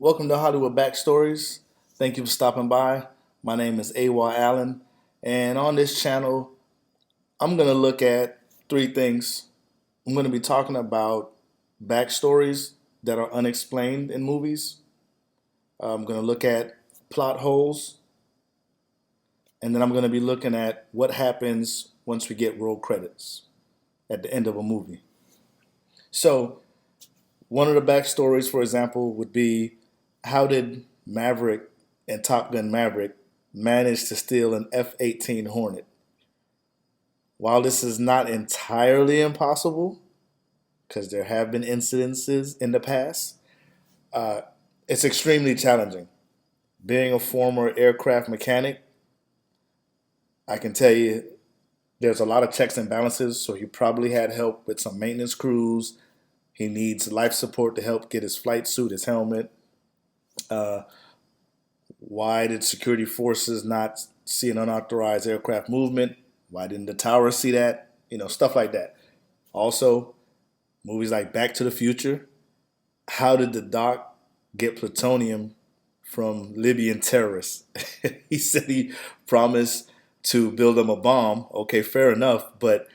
Welcome to Hollywood Backstories. Thank you for stopping by. My name is Awa Allen, and on this channel, I'm going to look at three things. I'm going to be talking about backstories that are unexplained in movies. I'm going to look at plot holes, and then I'm going to be looking at what happens once we get roll credits at the end of a movie. So, one of the backstories, for example, would be how did Maverick and Top Gun Maverick manage to steal an F-18 Hornet? While this is not entirely impossible, because there have been incidences in the past, uh, it's extremely challenging. Being a former aircraft mechanic, I can tell you there's a lot of checks and balances, so he probably had help with some maintenance crews. He needs life support to help get his flight suit, his helmet. Uh, why did security forces not see an unauthorized aircraft movement? Why didn't the tower see that? Stuff like that. Also, movies like Back to the Future. How did the doc get plutonium from Libyan terrorists? He said he promised to build them a bomb. Okay, fair enough. But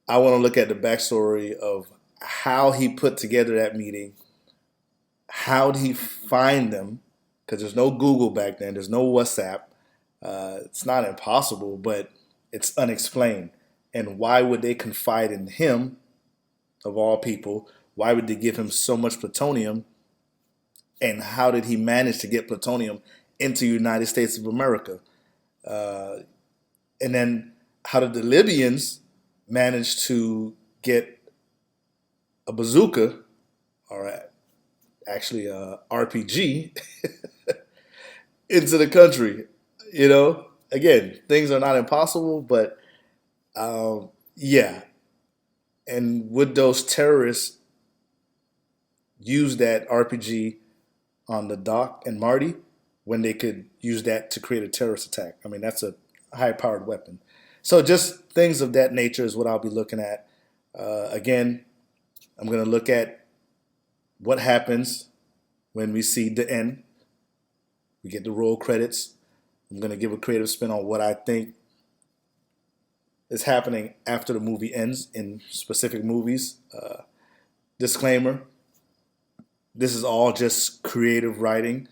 I want to look at the backstory of how he put together that meeting. How did he find them? Because there's no Google back then. There's no WhatsApp. It's not impossible, but it's unexplained. And why would they confide in him, of all people? Why would they give him so much plutonium? And how did he manage to get plutonium into the United States of America? Uh, and then how did the Libyans manage to get a bazooka, or actually a RPG, into the country? Again, things are not impossible, but yeah. And would those terrorists use that RPG on the Doc and Marty when they could use that to create a terrorist attack? I mean, that's a high-powered weapon. So just things of that nature is what I'll be looking at. Again, I'm going to look at what happens when we see the end. We get the roll credits. I'm going to give a creative spin on what I think is happening after the movie ends in specific movies. Disclaimer, this is all just creative writing.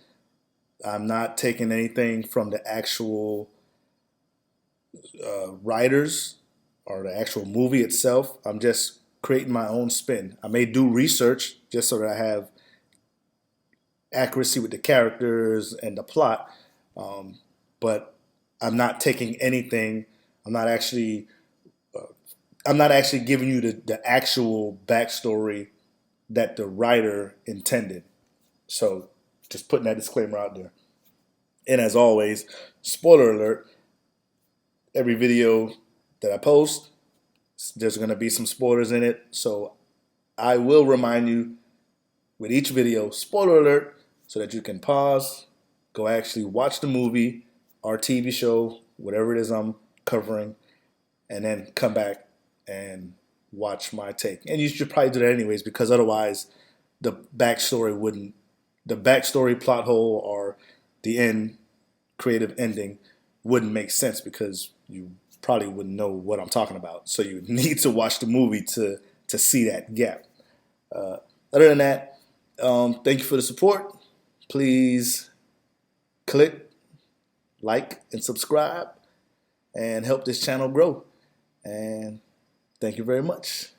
I'm not taking anything from the actual writers or the actual movie itself. I'm just creating my own spin. I may do research just so that I have accuracy with the characters and the plot, but I'm not taking anything. I'm not actually I'm not actually giving you the actual backstory that the writer intended. So just putting that disclaimer out there. And as always, spoiler alert, every video that I post, there's going to be some spoilers in it. So I will remind you with each video, spoiler alert, so that you can pause, go actually watch the movie or TV show, whatever it is I'm covering, and then come back and watch my take. And you should probably do that anyways, because otherwise the backstory plot hole or the end creative ending wouldn't make sense, because you probably wouldn't know what I'm talking about. So you need to watch the movie to see that gap. Other than that, thank you for the support. Please click, like, and subscribe and help this channel grow. And thank you very much.